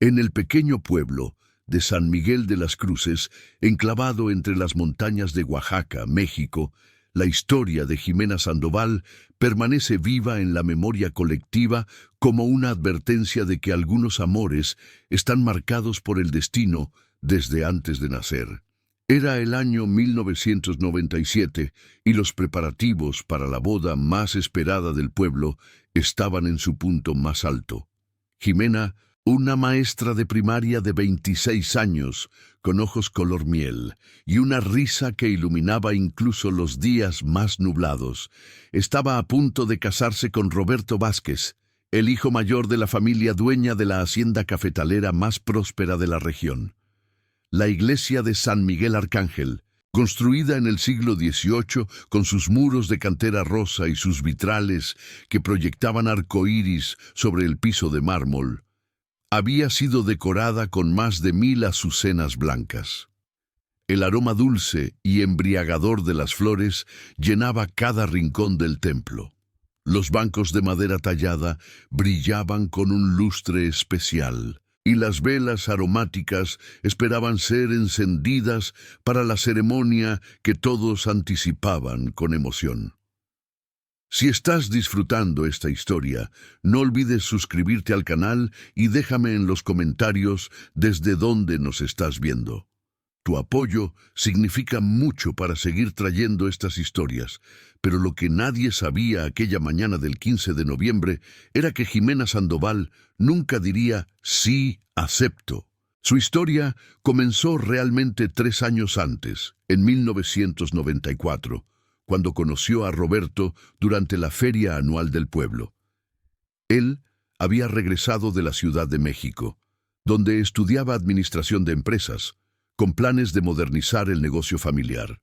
En el pequeño pueblo de San Miguel de las Cruces, enclavado entre las montañas de Oaxaca, México, la historia de Jimena Sandoval permanece viva en la memoria colectiva como una advertencia de que algunos amores están marcados por el destino desde antes de nacer. Era el año 1997 y los preparativos para la boda más esperada del pueblo estaban en su punto más alto. Jimena, una maestra de primaria de 26 años, con ojos color miel y una risa que iluminaba incluso los días más nublados, estaba a punto de casarse con Roberto Vázquez, el hijo mayor de la familia dueña de la hacienda cafetalera más próspera de la región. La iglesia de San Miguel Arcángel, construida en el siglo XVIII con sus muros de cantera rosa y sus vitrales que proyectaban arcoíris sobre el piso de mármol, había sido decorada con más de 1000 azucenas blancas. El aroma dulce y embriagador de las flores llenaba cada rincón del templo. Los bancos de madera tallada brillaban con un lustre especial, y las velas aromáticas esperaban ser encendidas para la ceremonia que todos anticipaban con emoción. Si estás disfrutando esta historia, no olvides suscribirte al canal y déjame en los comentarios desde dónde nos estás viendo. Tu apoyo significa mucho para seguir trayendo estas historias, pero lo que nadie sabía aquella mañana del 15 de noviembre era que Jimena Sandoval nunca diría «sí, acepto». Su historia comenzó realmente 3 años antes, en 1994, cuando conoció a Roberto durante la feria anual del pueblo. Él había regresado de la Ciudad de México, donde estudiaba administración de empresas, con planes de modernizar el negocio familiar.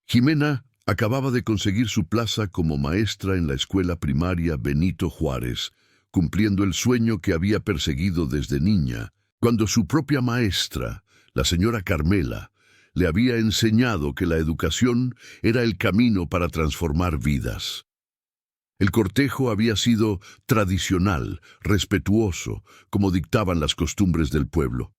Jimena acababa de conseguir su plaza como maestra en la escuela primaria Benito Juárez, cumpliendo el sueño que había perseguido desde niña, cuando su propia maestra, la señora Carmela, le había enseñado que la educación era el camino para transformar vidas. El cortejo había sido tradicional, respetuoso, como dictaban las costumbres del pueblo.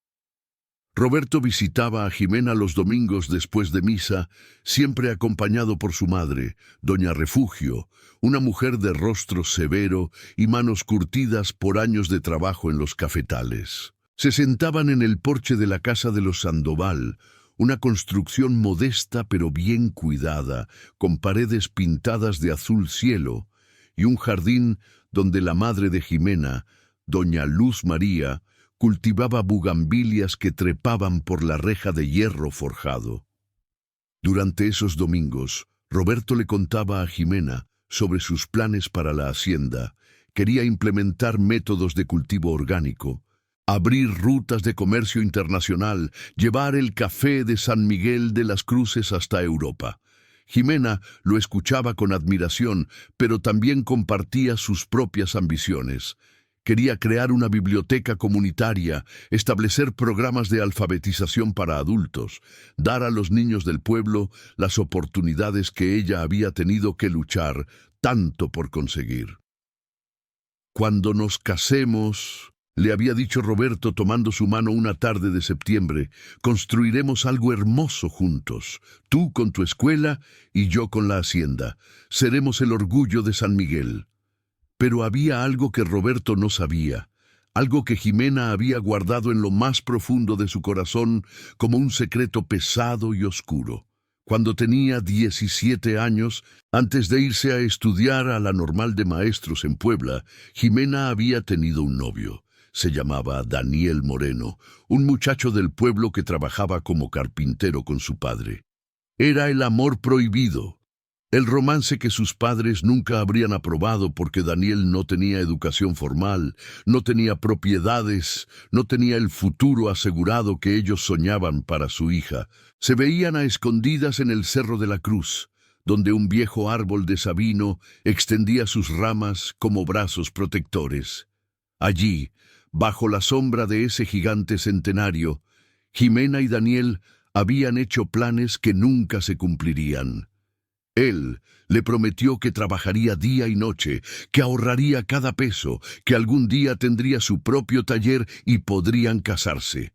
Roberto visitaba a Jimena los domingos después de misa, siempre acompañado por su madre, doña Refugio, una mujer de rostro severo y manos curtidas por años de trabajo en los cafetales. Se sentaban en el porche de la casa de los Sandoval, una construcción modesta pero bien cuidada, con paredes pintadas de azul cielo, y un jardín donde la madre de Jimena, doña Luz María, cultivaba bugambilias que trepaban por la reja de hierro forjado. Durante esos domingos, Roberto le contaba a Jimena sobre sus planes para la hacienda. Quería implementar métodos de cultivo orgánico, abrir rutas de comercio internacional, llevar el café de San Miguel de las Cruces hasta Europa. Jimena lo escuchaba con admiración, pero también compartía sus propias ambiciones. Quería crear una biblioteca comunitaria, establecer programas de alfabetización para adultos, dar a los niños del pueblo las oportunidades que ella había tenido que luchar tanto por conseguir. «Cuando nos casemos», le había dicho Roberto tomando su mano una tarde de septiembre, «construiremos algo hermoso juntos, tú con tu escuela y yo con la hacienda. Seremos el orgullo de San Miguel». Pero había algo que Roberto no sabía, algo que Jimena había guardado en lo más profundo de su corazón como un secreto pesado y oscuro. Cuando tenía 17 años, antes de irse a estudiar a la Normal de Maestros en Puebla, Jimena había tenido un novio. Se llamaba Daniel Moreno, un muchacho del pueblo que trabajaba como carpintero con su padre. Era el amor prohibido. El romance que sus padres nunca habrían aprobado porque Daniel no tenía educación formal, no tenía propiedades, no tenía el futuro asegurado que ellos soñaban para su hija. Se veían a escondidas en el Cerro de la Cruz, donde un viejo árbol de sabino extendía sus ramas como brazos protectores. Allí, bajo la sombra de ese gigante centenario, Jimena y Daniel habían hecho planes que nunca se cumplirían. Él le prometió que trabajaría día y noche, que ahorraría cada peso, que algún día tendría su propio taller y podrían casarse.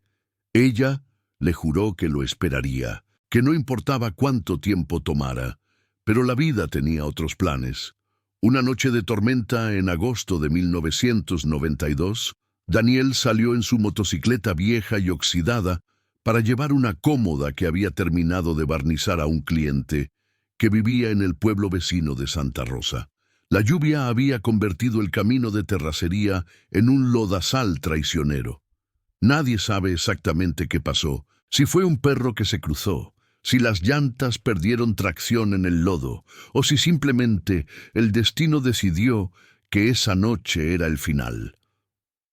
Ella le juró que lo esperaría, que no importaba cuánto tiempo tomara, pero la vida tenía otros planes. Una noche de tormenta en agosto de 1992, Daniel salió en su motocicleta vieja y oxidada para llevar una cómoda que había terminado de barnizar a un cliente que vivía en el pueblo vecino de Santa Rosa. La lluvia había convertido el camino de terracería en un lodazal traicionero. Nadie sabe exactamente qué pasó, si fue un perro que se cruzó, si las llantas perdieron tracción en el lodo, o si simplemente el destino decidió que esa noche era el final.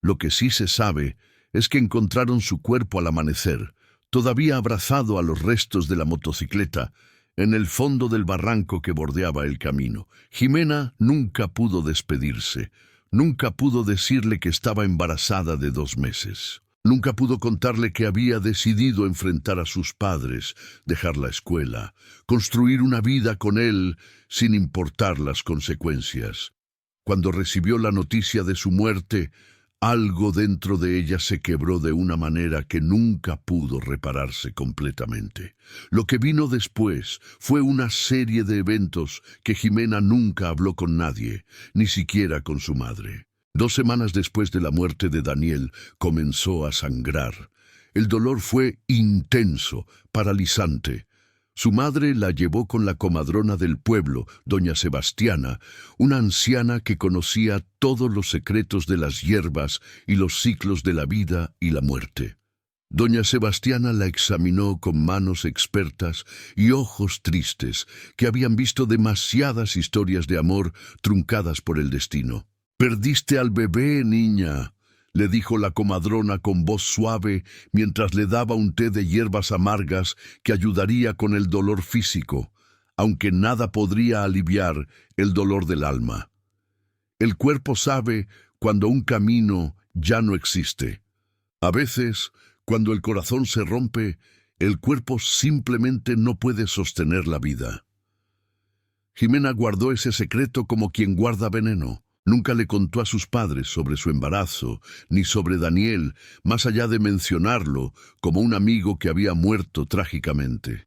Lo que sí se sabe es que encontraron su cuerpo al amanecer, todavía abrazado a los restos de la motocicleta, en el fondo del barranco que bordeaba el camino. Jimena nunca pudo despedirse, nunca pudo decirle que estaba embarazada de 2 meses. Nunca pudo contarle que había decidido enfrentar a sus padres, dejar la escuela, construir una vida con él sin importar las consecuencias. Cuando recibió la noticia de su muerte, algo dentro de ella se quebró de una manera que nunca pudo repararse completamente. Lo que vino después fue una serie de eventos que Jimena nunca habló con nadie, ni siquiera con su madre. 2 semanas después de la muerte de Daniel, comenzó a sangrar. El dolor fue intenso, paralizante. Su madre la llevó con la comadrona del pueblo, doña Sebastiana, una anciana que conocía todos los secretos de las hierbas y los ciclos de la vida y la muerte. Doña Sebastiana la examinó con manos expertas y ojos tristes, que habían visto demasiadas historias de amor truncadas por el destino. «Perdiste al bebé, niña», le dijo la comadrona con voz suave mientras le daba un té de hierbas amargas que ayudaría con el dolor físico, aunque nada podría aliviar el dolor del alma. El cuerpo sabe cuando un camino ya no existe. A veces, cuando el corazón se rompe, el cuerpo simplemente no puede sostener la vida. Jimena guardó ese secreto como quien guarda veneno. Nunca le contó a sus padres sobre su embarazo, ni sobre Daniel, más allá de mencionarlo como un amigo que había muerto trágicamente.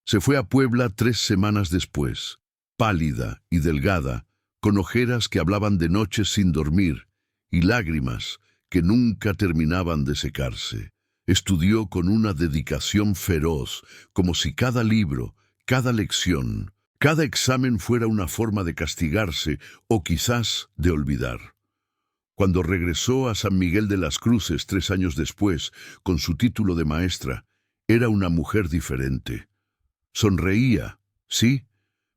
Se fue a Puebla 3 semanas después, pálida y delgada, con ojeras que hablaban de noches sin dormir y lágrimas que nunca terminaban de secarse. Estudió con una dedicación feroz, como si cada libro, cada lección, cada examen fuera una forma de castigarse o quizás de olvidar. Cuando regresó a San Miguel de las Cruces 3 años después, con su título de maestra, era una mujer diferente. Sonreía, sí,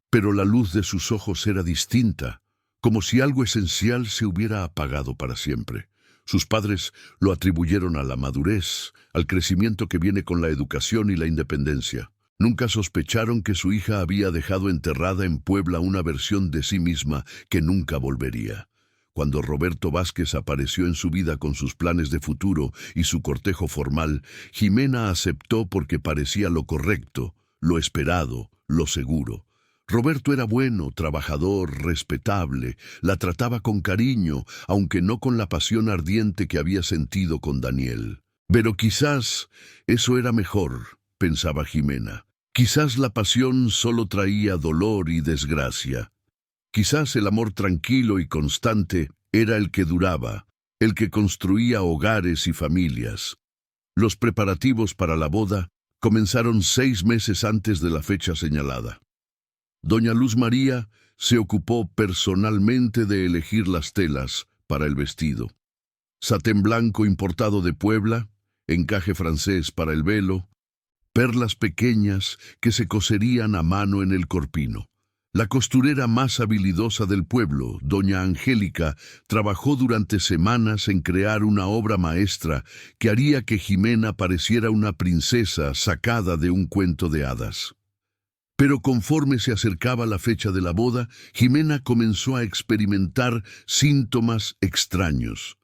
pero la luz de sus ojos era distinta, como si algo esencial se hubiera apagado para siempre. Sus padres lo atribuyeron a la madurez, al crecimiento que viene con la educación y la independencia. Nunca sospecharon que su hija había dejado enterrada en Puebla una versión de sí misma que nunca volvería. Cuando Roberto Vázquez apareció en su vida con sus planes de futuro y su cortejo formal, Jimena aceptó porque parecía lo correcto, lo esperado, lo seguro. Roberto era bueno, trabajador, respetable, la trataba con cariño, aunque no con la pasión ardiente que había sentido con Daniel. Pero quizás eso era mejor, pensaba Jimena. Quizás la pasión solo traía dolor y desgracia. Quizás el amor tranquilo y constante era el que duraba, el que construía hogares y familias. Los preparativos para la boda comenzaron 6 meses antes de la fecha señalada. Doña Luz María se ocupó personalmente de elegir las telas para el vestido. Satén blanco importado de Puebla, encaje francés para el velo, perlas pequeñas que se coserían a mano en el corpino. La costurera más habilidosa del pueblo, doña Angélica, trabajó durante semanas en crear una obra maestra que haría que Jimena pareciera una princesa sacada de un cuento de hadas. Pero conforme se acercaba la fecha de la boda, Jimena comenzó a experimentar síntomas extraños.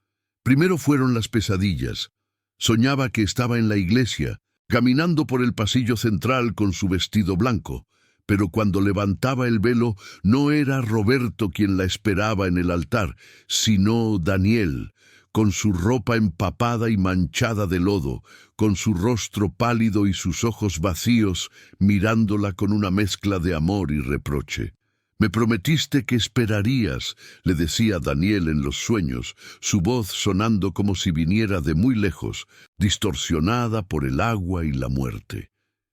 Primero fueron las pesadillas. Soñaba que estaba en la iglesia, caminando por el pasillo central con su vestido blanco, Pero cuando levantaba el velo, no era Roberto quien la esperaba en el altar, sino Daniel, con su ropa empapada y manchada de lodo, con su rostro pálido y sus ojos vacíos, mirándola con una mezcla de amor y reproche. «Me prometiste que esperarías», le decía Daniel en los sueños, su voz sonando como si viniera de muy lejos, distorsionada por el agua y la muerte.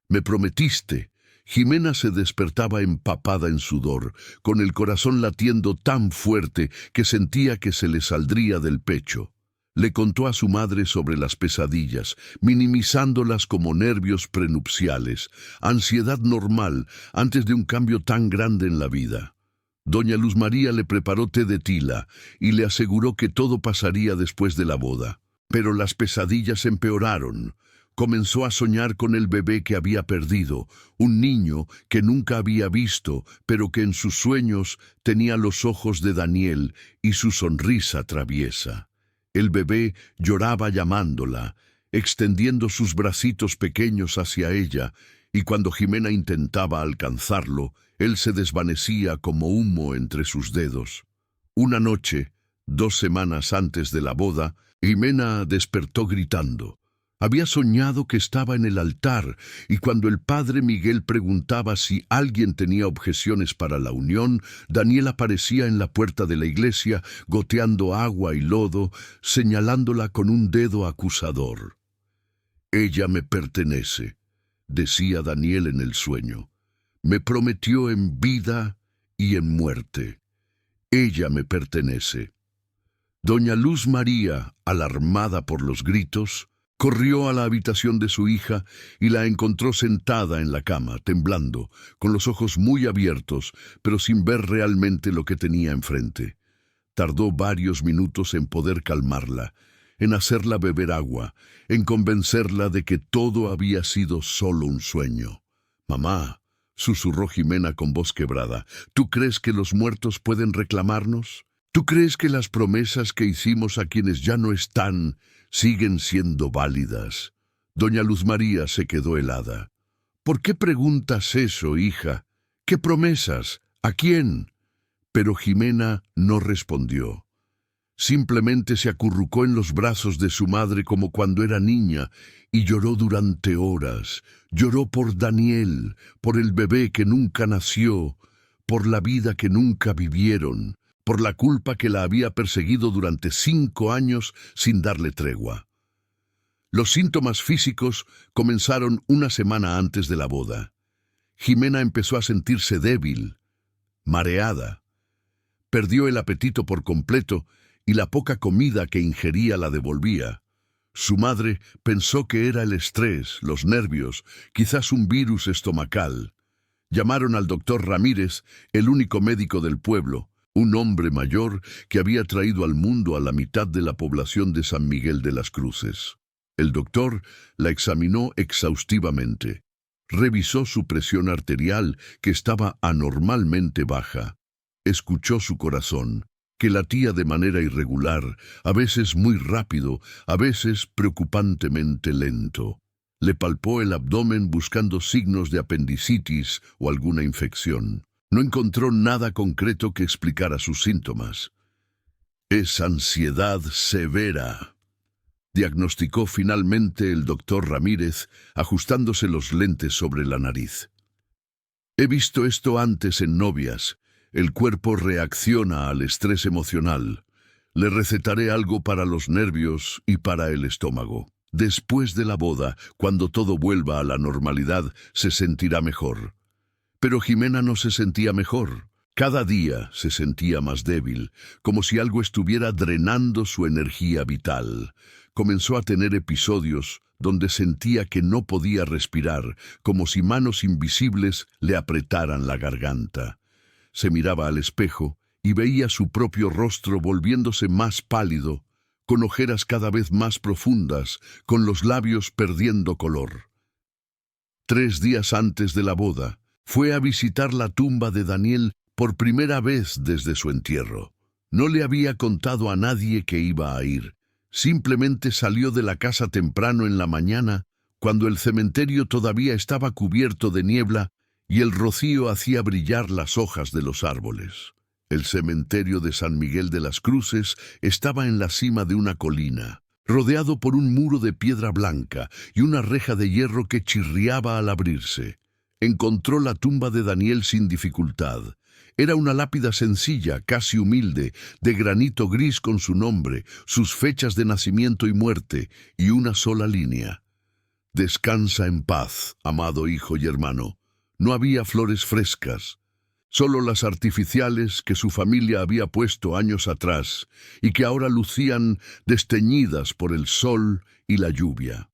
«Me prometiste». Jimena se despertaba empapada en sudor, con el corazón latiendo tan fuerte que sentía que se le saldría del pecho. Le contó a su madre sobre las pesadillas, minimizándolas como nervios prenupciales, ansiedad normal antes de un cambio tan grande en la vida. Doña Luz María le preparó té de tila y le aseguró que todo pasaría después de la boda. Pero las pesadillas empeoraron. Comenzó a soñar con el bebé que había perdido, un niño que nunca había visto, pero que en sus sueños tenía los ojos de Daniel y su sonrisa traviesa. El bebé lloraba llamándola, extendiendo sus bracitos pequeños hacia ella, y cuando Jimena intentaba alcanzarlo, él se desvanecía como humo entre sus dedos. Una noche, 2 semanas antes de la boda, Jimena despertó gritando. Había soñado que estaba en el altar, y cuando el padre Miguel preguntaba si alguien tenía objeciones para la unión, Daniel aparecía en la puerta de la iglesia, goteando agua y lodo, señalándola con un dedo acusador. «Ella me pertenece», decía Daniel en el sueño. «Me prometió en vida y en muerte. Ella me pertenece». Doña Luz María, alarmada por los gritos, corrió a la habitación de su hija y la encontró sentada en la cama, temblando, con los ojos muy abiertos, pero sin ver realmente lo que tenía enfrente. Tardó varios minutos en poder calmarla, en hacerla beber agua, en convencerla de que todo había sido solo un sueño. «Mamá», susurró Jimena con voz quebrada, «¿tú crees que los muertos pueden reclamarnos? ¿Tú crees que las promesas que hicimos a quienes ya no están siguen siendo válidas?» Doña Luz María se quedó helada. «¿Por qué preguntas eso, hija? ¿Qué promesas? ¿A quién?» Pero Jimena no respondió. Simplemente se acurrucó en los brazos de su madre como cuando era niña y lloró durante horas. Lloró por Daniel, por el bebé que nunca nació, por la vida que nunca vivieron, por la culpa que la había perseguido durante 5 años sin darle tregua. Los síntomas físicos comenzaron una semana antes de la boda. Jimena empezó a sentirse débil, mareada. Perdió el apetito por completo y la poca comida que ingería la devolvía. Su madre pensó que era el estrés, los nervios, quizás un virus estomacal. Llamaron al doctor Ramírez, el único médico del pueblo, un hombre mayor que había traído al mundo a la mitad de la población de San Miguel de las Cruces. El doctor la examinó exhaustivamente. Revisó su presión arterial, que estaba anormalmente baja. Escuchó su corazón, que latía de manera irregular, a veces muy rápido, a veces preocupantemente lento. Le palpó el abdomen buscando signos de apendicitis o alguna infección. No encontró nada concreto que explicara sus síntomas. «Es ansiedad severa», diagnosticó finalmente el doctor Ramírez, ajustándose los lentes sobre la nariz. «He visto esto antes en novias. El cuerpo reacciona al estrés emocional. Le recetaré algo para los nervios y para el estómago. Después de la boda, cuando todo vuelva a la normalidad, se sentirá mejor». Pero Jimena no se sentía mejor. Cada día se sentía más débil, como si algo estuviera drenando su energía vital. Comenzó a tener episodios donde sentía que no podía respirar, como si manos invisibles le apretaran la garganta. Se miraba al espejo y veía su propio rostro volviéndose más pálido, con ojeras cada vez más profundas, con los labios perdiendo color. 3 días antes de la boda, fue a visitar la tumba de Daniel por primera vez desde su entierro. No le había contado a nadie que iba a ir. Simplemente salió de la casa temprano en la mañana, cuando el cementerio todavía estaba cubierto de niebla, y el rocío hacía brillar las hojas de los árboles. El cementerio de San Miguel de las Cruces estaba en la cima de una colina, rodeado por un muro de piedra blanca y una reja de hierro que chirriaba al abrirse. Encontró la tumba de Daniel sin dificultad. Era una lápida sencilla, casi humilde, de granito gris con su nombre, sus fechas de nacimiento y muerte, y una sola línea. Descansa en paz, amado hijo y hermano. No había flores frescas, solo las artificiales que su familia había puesto años atrás y que ahora lucían desteñidas por el sol y la lluvia.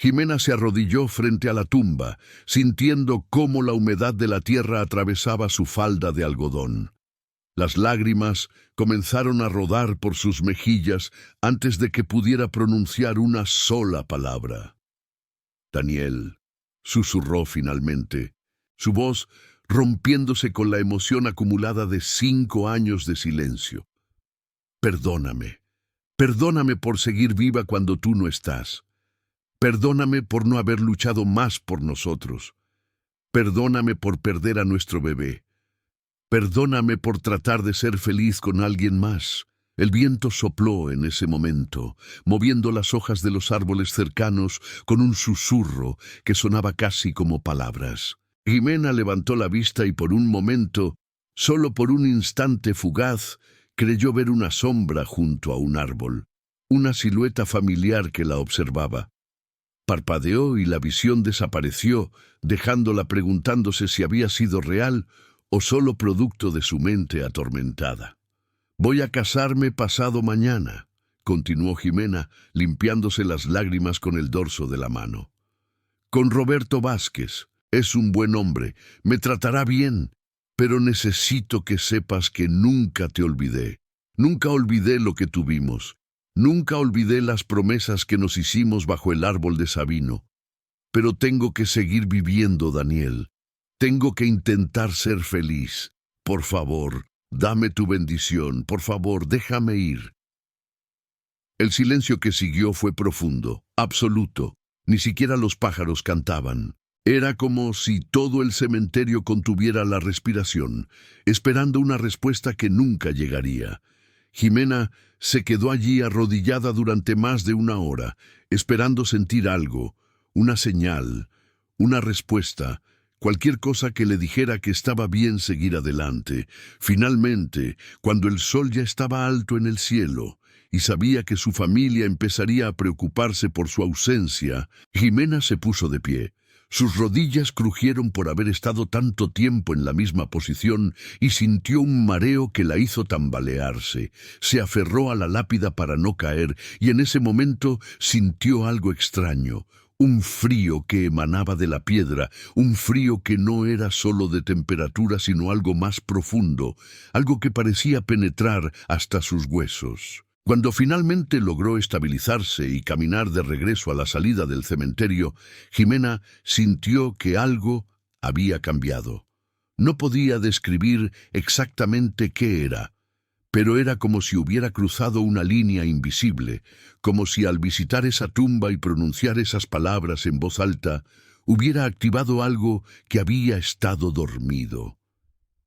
Jimena se arrodilló frente a la tumba, sintiendo cómo la humedad de la tierra atravesaba su falda de algodón. Las lágrimas comenzaron a rodar por sus mejillas antes de que pudiera pronunciar una sola palabra. Daniel, susurró finalmente, su voz rompiéndose con la emoción acumulada de 5 años de silencio. Perdóname, perdóname por seguir viva cuando tú no estás. Perdóname por no haber luchado más por nosotros. Perdóname por perder a nuestro bebé. Perdóname por tratar de ser feliz con alguien más. El viento sopló en ese momento, moviendo las hojas de los árboles cercanos con un susurro que sonaba casi como palabras. Jimena levantó la vista y por un momento, solo por un instante fugaz, creyó ver una sombra junto a un árbol, una silueta familiar que la observaba. Parpadeó y la visión desapareció, dejándola preguntándose si había sido real o solo producto de su mente atormentada. «Voy a casarme pasado mañana», continuó Jimena, limpiándose las lágrimas con el dorso de la mano. «Con Roberto Vázquez. Es un buen hombre, me tratará bien, pero necesito que sepas que nunca te olvidé. Nunca olvidé lo que tuvimos. Nunca olvidé las promesas que nos hicimos bajo el árbol de Sabino. Pero tengo que seguir viviendo, Daniel. Tengo que intentar ser feliz. Por favor, dame tu bendición. Por favor, déjame ir». El silencio que siguió fue profundo, absoluto. Ni siquiera los pájaros cantaban. Era como si todo el cementerio contuviera la respiración, esperando una respuesta que nunca llegaría. Jimena se quedó allí arrodillada durante más de 1 hora, esperando sentir algo, una señal, una respuesta, cualquier cosa que le dijera que estaba bien seguir adelante. Finalmente, cuando el sol ya estaba alto en el cielo y sabía que su familia empezaría a preocuparse por su ausencia, Jimena se puso de pie. Sus rodillas crujieron por haber estado tanto tiempo en la misma posición y sintió un mareo que la hizo tambalearse. Se aferró a la lápida para no caer y en ese momento sintió algo extraño, un frío que emanaba de la piedra, un frío que no era solo de temperatura sino algo más profundo, algo que parecía penetrar hasta sus huesos. Cuando finalmente logró estabilizarse y caminar de regreso a la salida del cementerio, Jimena sintió que algo había cambiado. No podía describir exactamente qué era, pero era como si hubiera cruzado una línea invisible, como si al visitar esa tumba y pronunciar esas palabras en voz alta, hubiera activado algo que había estado dormido.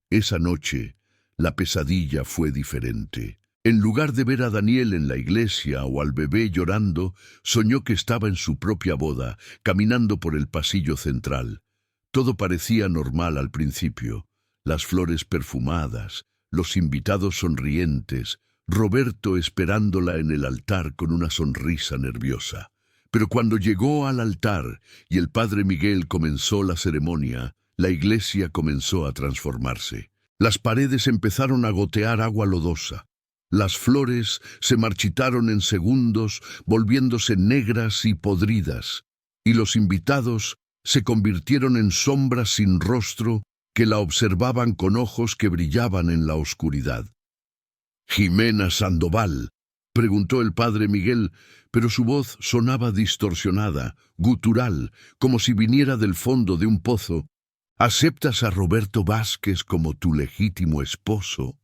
Esa noche, la pesadilla fue diferente. En lugar de ver a Daniel en la iglesia o al bebé llorando, soñó que estaba en su propia boda, caminando por el pasillo central. Todo parecía normal al principio. Las flores perfumadas, los invitados sonrientes, Roberto esperándola en el altar con una sonrisa nerviosa. Pero cuando llegó al altar y el padre Miguel comenzó la ceremonia, la iglesia comenzó a transformarse. Las paredes empezaron a gotear agua lodosa. Las flores se marchitaron en segundos, volviéndose negras y podridas, y los invitados se convirtieron en sombras sin rostro que la observaban con ojos que brillaban en la oscuridad. «¿Jimena Sandoval?», preguntó el padre Miguel, pero su voz sonaba distorsionada, gutural, como si viniera del fondo de un pozo. «¿Aceptas a Roberto Vázquez como tu legítimo esposo?».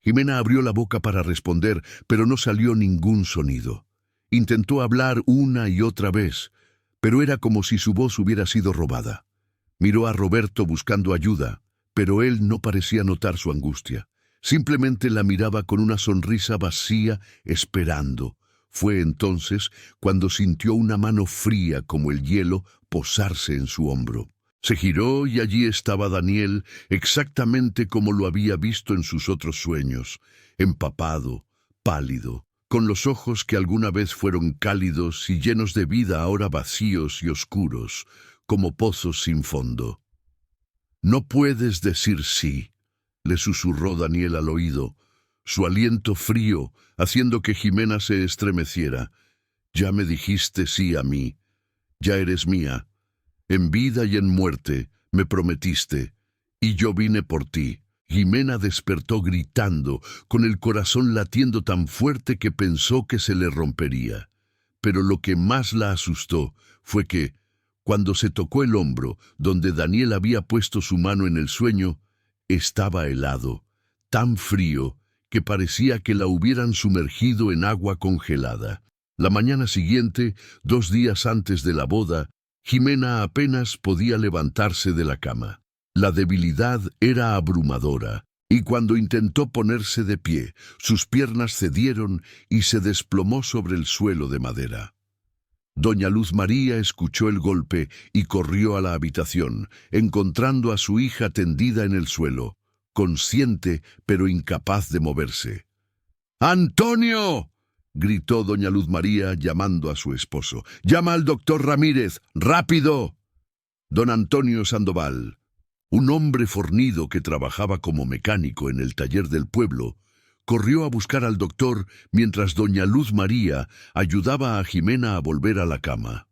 Jimena abrió la boca para responder, pero no salió ningún sonido. Intentó hablar una y otra vez, pero era como si su voz hubiera sido robada. Miró a Roberto buscando ayuda, pero él no parecía notar su angustia. Simplemente la miraba con una sonrisa vacía, esperando. Fue entonces cuando sintió una mano fría como el hielo posarse en su hombro. Se giró y allí estaba Daniel, exactamente como lo había visto en sus otros sueños, empapado, pálido, con los ojos que alguna vez fueron cálidos y llenos de vida ahora vacíos y oscuros, como pozos sin fondo. «No puedes decir sí», le susurró Daniel al oído, su aliento frío haciendo que Jimena se estremeciera. «Ya me dijiste sí a mí, ya eres mía. En vida y en muerte me prometiste, y yo vine por ti». Jimena despertó gritando, con el corazón latiendo tan fuerte que pensó que se le rompería. Pero lo que más la asustó fue que, cuando se tocó el hombro, donde Daniel había puesto su mano en el sueño, estaba helado, tan frío que parecía que la hubieran sumergido en agua congelada. La mañana siguiente, 2 días antes de la boda, Jimena apenas podía levantarse de la cama. La debilidad era abrumadora, y cuando intentó ponerse de pie, sus piernas cedieron y se desplomó sobre el suelo de madera. Doña Luz María escuchó el golpe y corrió a la habitación, encontrando a su hija tendida en el suelo, consciente pero incapaz de moverse. «¡Antonio!», gritó doña Luz María llamando a su esposo. «¡Llama al doctor Ramírez! ¡Rápido!». Don Antonio Sandoval, un hombre fornido que trabajaba como mecánico en el taller del pueblo, corrió a buscar al doctor mientras doña Luz María ayudaba a Jimena a volver a la cama.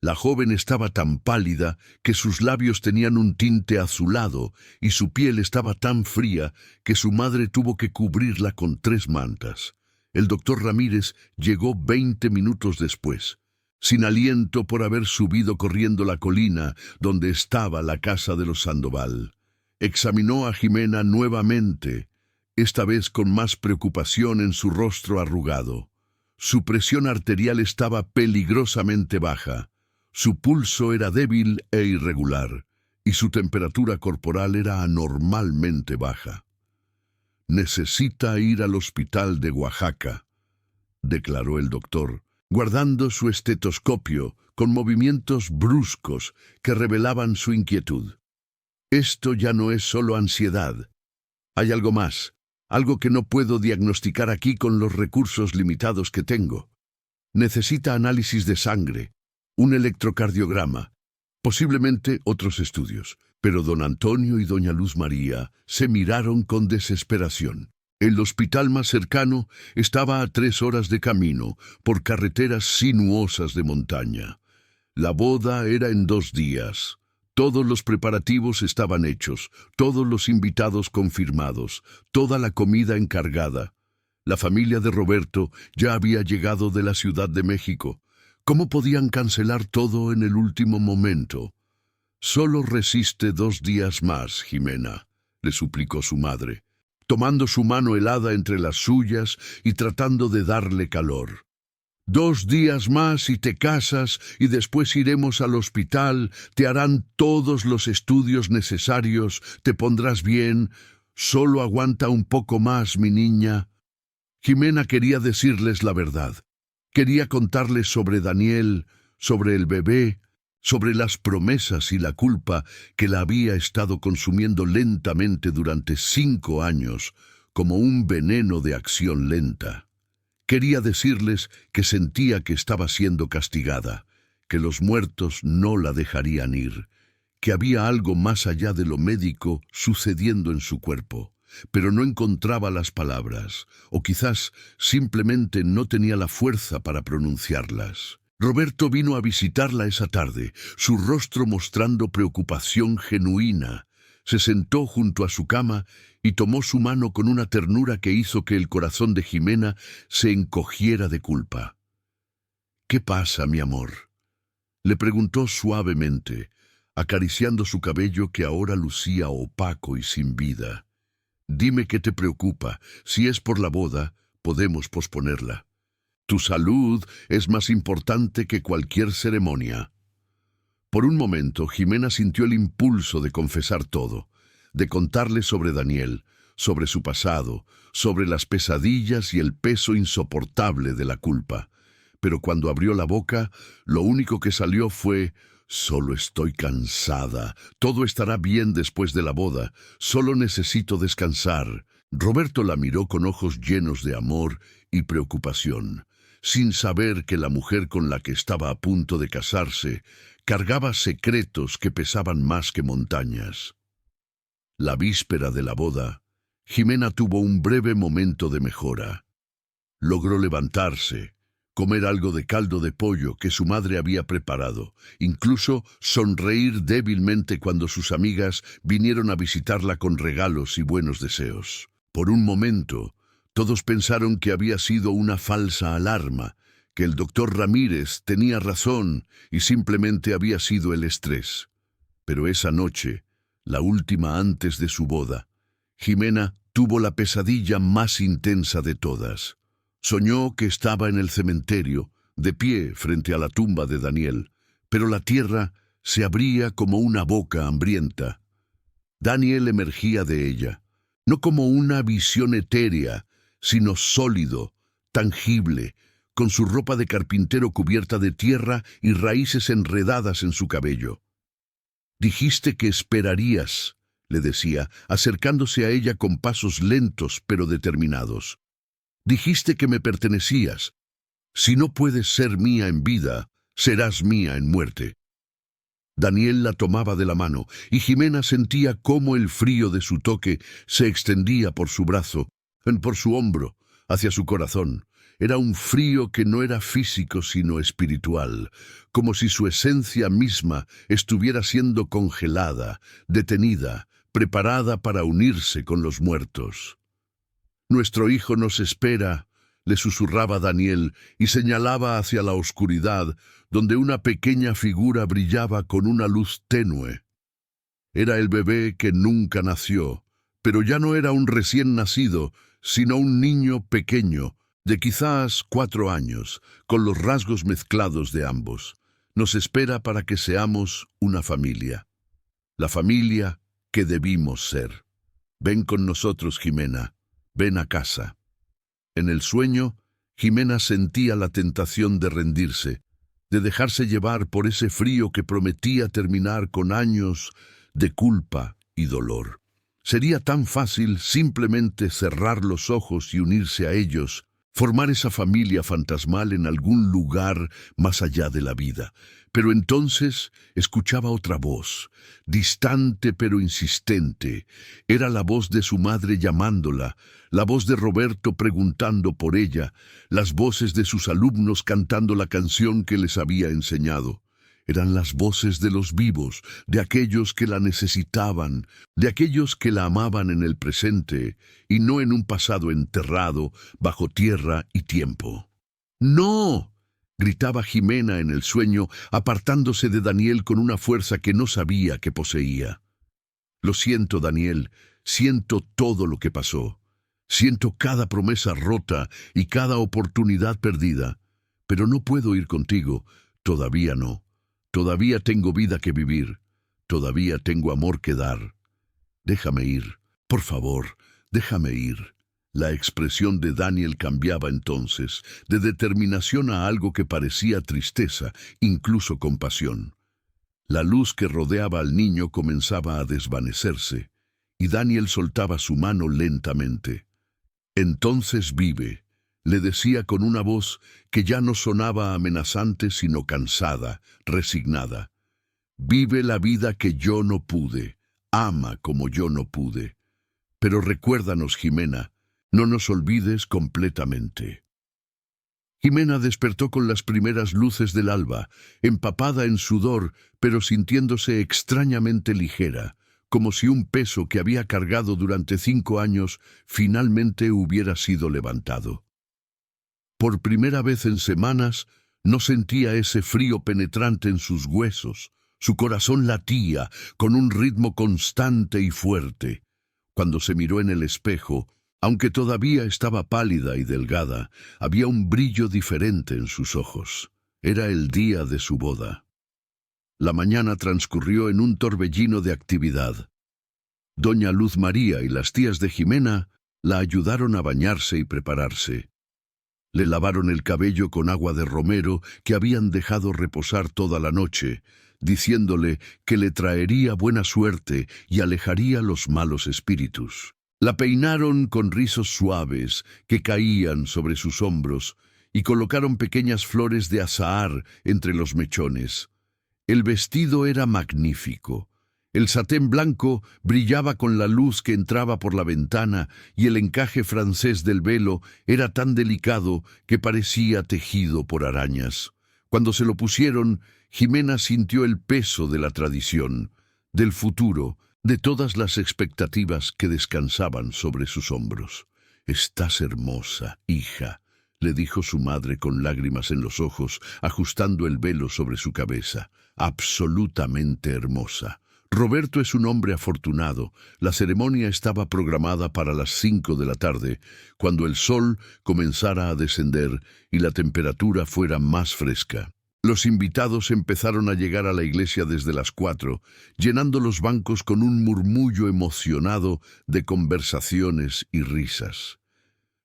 La joven estaba tan pálida que sus labios tenían un tinte azulado y su piel estaba tan fría que su madre tuvo que cubrirla con 3 mantas. El doctor Ramírez llegó 20 minutos después, sin aliento por haber subido corriendo la colina donde estaba la casa de los Sandoval. Examinó a Jimena nuevamente, esta vez con más preocupación en su rostro arrugado. Su presión arterial estaba peligrosamente baja, su pulso era débil e irregular, y su temperatura corporal era anormalmente baja. «Necesita ir al hospital de Oaxaca», declaró el doctor, guardando su estetoscopio con movimientos bruscos que revelaban su inquietud. «Esto ya no es solo ansiedad. Hay algo más, algo que no puedo diagnosticar aquí con los recursos limitados que tengo. Necesita análisis de sangre, un electrocardiograma, posiblemente otros estudios». Pero don Antonio y doña Luz María se miraron con desesperación. El hospital más cercano estaba a 3 horas de camino, por carreteras sinuosas de montaña. La boda era en 2 días. Todos los preparativos estaban hechos, todos los invitados confirmados, toda la comida encargada. La familia de Roberto ya había llegado de la Ciudad de México. ¿Cómo podían cancelar todo en el último momento? «Solo resiste 2 días más, Jimena», le suplicó su madre, tomando su mano helada entre las suyas y tratando de darle calor. «2 días más y te casas y después iremos al hospital, te harán todos los estudios necesarios, te pondrás bien. Solo aguanta un poco más, mi niña». Jimena quería decirles la verdad. Quería contarles sobre Daniel, sobre el bebé, sobre las promesas y la culpa que la había estado consumiendo lentamente durante 5 años, como un veneno de acción lenta. Quería decirles que sentía que estaba siendo castigada, que los muertos no la dejarían ir, que había algo más allá de lo médico sucediendo en su cuerpo, pero no encontraba las palabras, o quizás simplemente no tenía la fuerza para pronunciarlas. Roberto vino a visitarla esa tarde, su rostro mostrando preocupación genuina. Se sentó junto a su cama y tomó su mano con una ternura que hizo que el corazón de Jimena se encogiera de culpa. «¿Qué pasa, mi amor?», le preguntó suavemente, acariciando su cabello que ahora lucía opaco y sin vida. «Dime qué te preocupa. Si es por la boda, podemos posponerla. Tu salud es más importante que cualquier ceremonia». Por un momento, Jimena sintió el impulso de confesar todo, de contarle sobre Daniel, sobre su pasado, sobre las pesadillas y el peso insoportable de la culpa. Pero cuando abrió la boca, lo único que salió fue: «Solo estoy cansada. Todo estará bien después de la boda. Solo necesito descansar». Roberto la miró con ojos llenos de amor y preocupación, sin saber que la mujer con la que estaba a punto de casarse cargaba secretos que pesaban más que montañas. La víspera de la boda, Jimena tuvo un breve momento de mejora. Logró levantarse, comer algo de caldo de pollo que su madre había preparado, incluso sonreír débilmente cuando sus amigas vinieron a visitarla con regalos y buenos deseos. Por un momento, todos pensaron que había sido una falsa alarma, que el doctor Ramírez tenía razón y simplemente había sido el estrés. Pero esa noche, la última antes de su boda, Jimena tuvo la pesadilla más intensa de todas. Soñó que estaba en el cementerio, de pie frente a la tumba de Daniel, pero la tierra se abría como una boca hambrienta. Daniel emergía de ella, no como una visión etérea, sino sólido, tangible, con su ropa de carpintero cubierta de tierra y raíces enredadas en su cabello. «Dijiste que esperarías», le decía, acercándose a ella con pasos lentos pero determinados. «Dijiste que me pertenecías. Si no puedes ser mía en vida, serás mía en muerte». Daniel la tomaba de la mano, y Jimena sentía cómo el frío de su toque se extendía por su brazo, por su hombro, hacia su corazón. Era un frío que no era físico sino espiritual, como si su esencia misma estuviera siendo congelada, detenida, preparada para unirse con los muertos. «Nuestro hijo nos espera», le susurraba Daniel y señalaba hacia la oscuridad, donde una pequeña figura brillaba con una luz tenue. Era el bebé que nunca nació, pero ya no era un recién nacido, sino un niño pequeño, de quizás 4 años, con los rasgos mezclados de ambos. Nos espera para que seamos una familia. La familia que debimos ser. Ven con nosotros, Jimena. Ven a casa. En el sueño, Jimena sentía la tentación de rendirse, de dejarse llevar por ese frío que prometía terminar con años de culpa y dolor. Sería tan fácil simplemente cerrar los ojos y unirse a ellos, formar esa familia fantasmal en algún lugar más allá de la vida. Pero entonces escuchaba otra voz, distante pero insistente. Era la voz de su madre llamándola, la voz de Roberto preguntando por ella, las voces de sus alumnos cantando la canción que les había enseñado. Eran las voces de los vivos, de aquellos que la necesitaban, de aquellos que la amaban en el presente y no en un pasado enterrado bajo tierra y tiempo. «¡No!», gritaba Jimena en el sueño, apartándose de Daniel con una fuerza que no sabía que poseía. «Lo siento, Daniel, siento todo lo que pasó. Siento cada promesa rota y cada oportunidad perdida. Pero no puedo ir contigo, todavía no. Todavía tengo vida que vivir, todavía tengo amor que dar. Déjame ir, por favor, déjame ir». La expresión de Daniel cambiaba entonces, de determinación a algo que parecía tristeza, incluso compasión. La luz que rodeaba al niño comenzaba a desvanecerse, y Daniel soltaba su mano lentamente. «Entonces vive», le decía con una voz que ya no sonaba amenazante sino cansada, resignada. «Vive la vida que yo no pude, ama como yo no pude. Pero recuérdanos, Jimena, no nos olvides completamente». Jimena despertó con las primeras luces del alba, empapada en sudor, pero sintiéndose extrañamente ligera, como si un peso que había cargado durante 5 años finalmente hubiera sido levantado. Por primera vez en semanas, no sentía ese frío penetrante en sus huesos. Su corazón latía con un ritmo constante y fuerte. Cuando se miró en el espejo, aunque todavía estaba pálida y delgada, había un brillo diferente en sus ojos. Era el día de su boda. La mañana transcurrió en un torbellino de actividad. Doña Luz María y las tías de Jimena la ayudaron a bañarse y prepararse. Le lavaron el cabello con agua de romero que habían dejado reposar toda la noche, diciéndole que le traería buena suerte y alejaría los malos espíritus. La peinaron con rizos suaves que caían sobre sus hombros y colocaron pequeñas flores de azahar entre los mechones. El vestido era magnífico. El satén blanco brillaba con la luz que entraba por la ventana y el encaje francés del velo era tan delicado que parecía tejido por arañas. Cuando se lo pusieron, Jimena sintió el peso de la tradición, del futuro, de todas las expectativas que descansaban sobre sus hombros. «Estás hermosa, hija», le dijo su madre con lágrimas en los ojos, ajustando el velo sobre su cabeza. «Absolutamente hermosa». Roberto es un hombre afortunado. La ceremonia estaba programada para las 5 de la tarde, cuando el sol comenzara a descender y la temperatura fuera más fresca. Los invitados empezaron a llegar a la iglesia desde las 4, llenando los bancos con un murmullo emocionado de conversaciones y risas.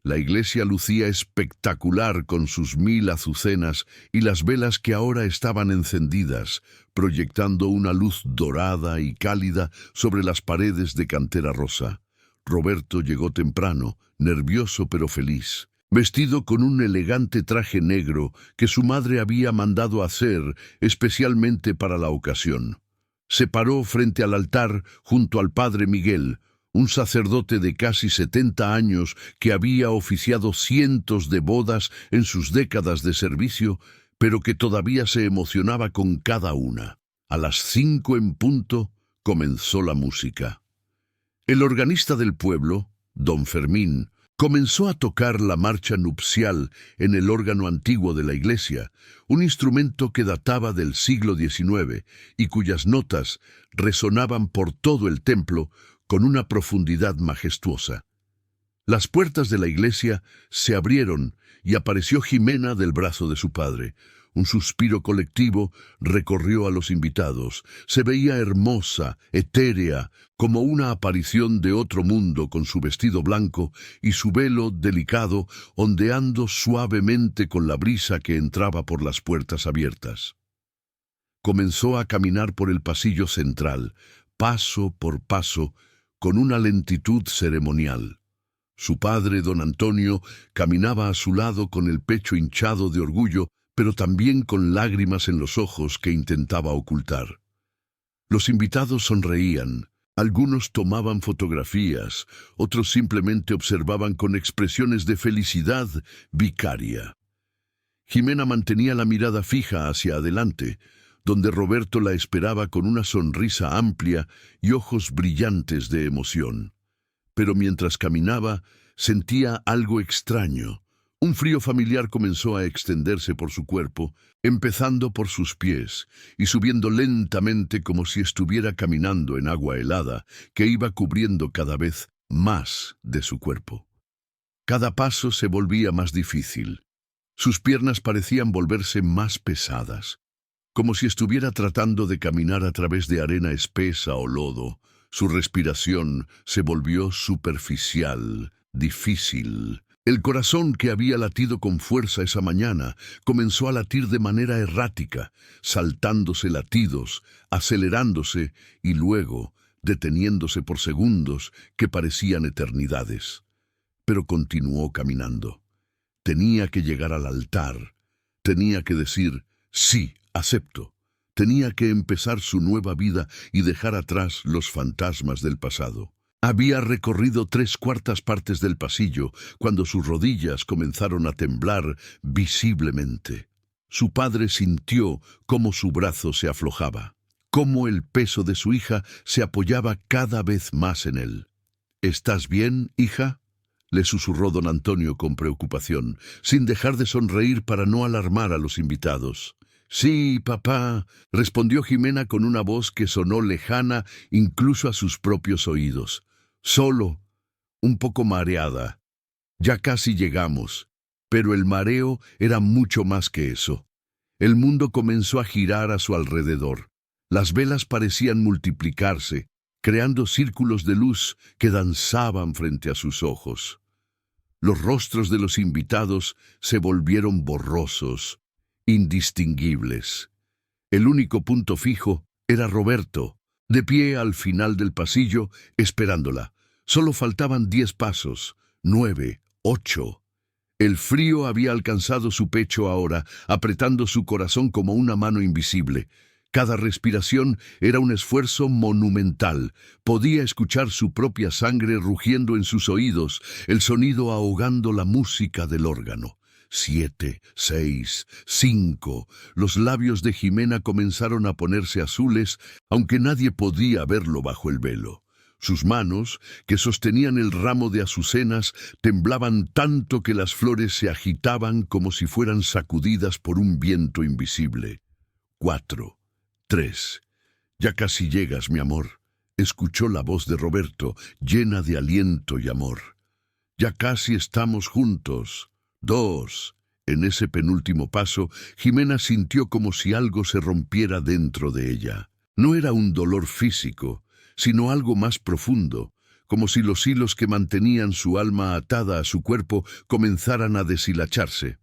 La iglesia lucía espectacular con sus 1000 azucenas y las velas que ahora estaban encendidas, proyectando una luz dorada y cálida sobre las paredes de cantera rosa. Roberto llegó temprano, nervioso pero feliz, vestido con un elegante traje negro que su madre había mandado hacer especialmente para la ocasión. Se paró frente al altar junto al padre Miguel, un sacerdote de casi 70 años que había oficiado cientos de bodas en sus décadas de servicio, pero que todavía se emocionaba con cada una. A las 5 en punto comenzó la música. El organista del pueblo, don Fermín, comenzó a tocar la marcha nupcial en el órgano antiguo de la iglesia, un instrumento que databa del siglo XIX y cuyas notas resonaban por todo el templo con una profundidad majestuosa. Las puertas de la iglesia se abrieron y apareció Jimena del brazo de su padre. Un suspiro colectivo recorrió a los invitados. Se veía hermosa, etérea, como una aparición de otro mundo con su vestido blanco y su velo delicado ondeando suavemente con la brisa que entraba por las puertas abiertas. Comenzó a caminar por el pasillo central, paso por paso, con una lentitud ceremonial. Su padre, don Antonio, caminaba a su lado con el pecho hinchado de orgullo, pero también con lágrimas en los ojos que intentaba ocultar. Los invitados sonreían, algunos tomaban fotografías, otros simplemente observaban con expresiones de felicidad vicaria. Jimena mantenía la mirada fija hacia adelante, donde Roberto la esperaba con una sonrisa amplia y ojos brillantes de emoción. Pero mientras caminaba, sentía algo extraño. Un frío familiar comenzó a extenderse por su cuerpo, empezando por sus pies y subiendo lentamente como si estuviera caminando en agua helada, que iba cubriendo cada vez más de su cuerpo. Cada paso se volvía más difícil. Sus piernas parecían volverse más pesadas, como si estuviera tratando de caminar a través de arena espesa o lodo. Su respiración se volvió superficial, difícil. El corazón que había latido con fuerza esa mañana comenzó a latir de manera errática, saltándose latidos, acelerándose y luego deteniéndose por segundos que parecían eternidades. Pero continuó caminando. Tenía que llegar al altar. Tenía que decir, sí, acepto. Tenía que empezar su nueva vida y dejar atrás los fantasmas del pasado. Había recorrido 3/4 partes del pasillo cuando sus rodillas comenzaron a temblar visiblemente. Su padre sintió cómo su brazo se aflojaba, cómo el peso de su hija se apoyaba cada vez más en él. «¿Estás bien, hija?», le susurró don Antonio con preocupación, sin dejar de sonreír para no alarmar a los invitados. «Sí, papá», respondió Jimena con una voz que sonó lejana incluso a sus propios oídos. «Solo, un poco mareada. Ya casi llegamos». Pero el mareo era mucho más que eso. El mundo comenzó a girar a su alrededor. Las velas parecían multiplicarse, creando círculos de luz que danzaban frente a sus ojos. Los rostros de los invitados se volvieron borrosos, indistinguibles. El único punto fijo era Roberto, de pie al final del pasillo, esperándola. Solo faltaban 10 pasos, 9, 8. El frío había alcanzado su pecho ahora, apretando su corazón como una mano invisible. Cada respiración era un esfuerzo monumental. Podía escuchar su propia sangre rugiendo en sus oídos, el sonido ahogando la música del órgano. 7, 6, 5. Los labios de Jimena comenzaron a ponerse azules, aunque nadie podía verlo bajo el velo. Sus manos, que sostenían el ramo de azucenas, temblaban tanto que las flores se agitaban como si fueran sacudidas por un viento invisible. 4. 3. Ya casi llegas, mi amor, escuchó la voz de Roberto, llena de aliento y amor. Ya casi estamos juntos. 2. En ese penúltimo paso, Jimena sintió como si algo se rompiera dentro de ella. No era un dolor físico, sino algo más profundo, como si los hilos que mantenían su alma atada a su cuerpo comenzaran a deshilacharse.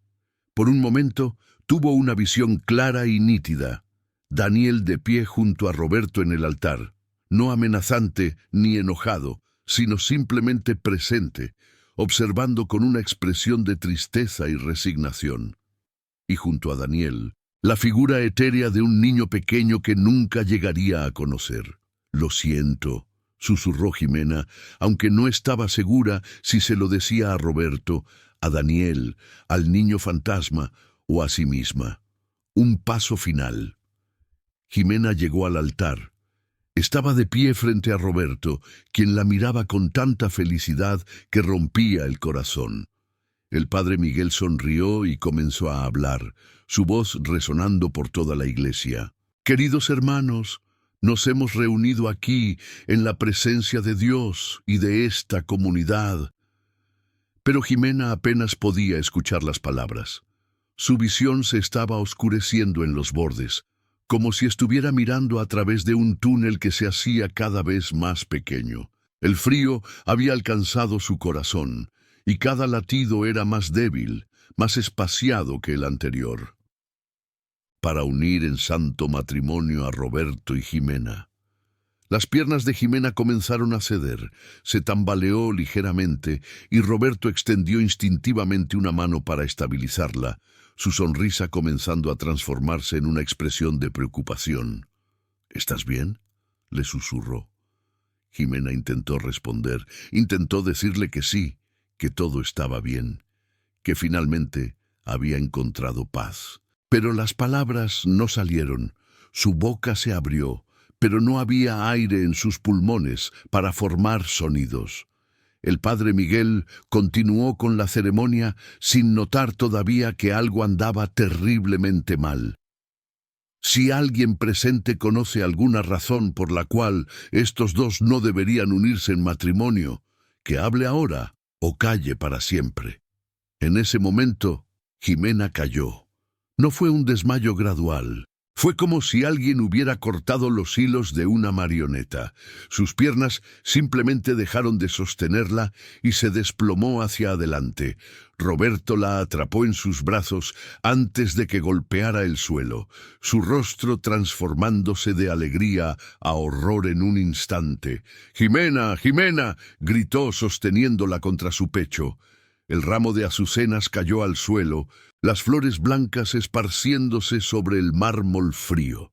Por un momento, tuvo una visión clara y nítida. Daniel de pie junto a Roberto en el altar, no amenazante ni enojado, sino simplemente presente, observando con una expresión de tristeza y resignación. Y junto a Daniel, la figura etérea de un niño pequeño que nunca llegaría a conocer. «Lo siento», susurró Jimena, aunque no estaba segura si se lo decía a Roberto, a Daniel, al niño fantasma o a sí misma. Un paso final. Jimena llegó al altar. Estaba de pie frente a Roberto, quien la miraba con tanta felicidad que rompía el corazón. El padre Miguel sonrió y comenzó a hablar, su voz resonando por toda la iglesia. «Queridos hermanos, nos hemos reunido aquí en la presencia de Dios y de esta comunidad». Pero Jimena apenas podía escuchar las palabras. Su visión se estaba oscureciendo en los bordes, como si estuviera mirando a través de un túnel que se hacía cada vez más pequeño. El frío había alcanzado su corazón, y cada latido era más débil, más espaciado que el anterior. Para unir en santo matrimonio a Roberto y Jimena. Las piernas de Jimena comenzaron a ceder, se tambaleó ligeramente, y Roberto extendió instintivamente una mano para estabilizarla, su sonrisa comenzando a transformarse en una expresión de preocupación. «¿Estás bien?», le susurró. Jimena intentó responder, intentó decirle que sí, que todo estaba bien, que finalmente había encontrado paz. Pero las palabras no salieron, su boca se abrió, pero no había aire en sus pulmones para formar sonidos. El padre Miguel continuó con la ceremonia sin notar todavía que algo andaba terriblemente mal. Si alguien presente conoce alguna razón por la cual estos dos no deberían unirse en matrimonio, que hable ahora o calle para siempre. En ese momento, Jimena cayó. No fue un desmayo gradual. Fue como si alguien hubiera cortado los hilos de una marioneta. Sus piernas simplemente dejaron de sostenerla y se desplomó hacia adelante. Roberto la atrapó en sus brazos antes de que golpeara el suelo, su rostro transformándose de alegría a horror en un instante. «¡Jimena! ¡Jimena!», gritó sosteniéndola contra su pecho. El ramo de azucenas cayó al suelo, las flores blancas esparciéndose sobre el mármol frío.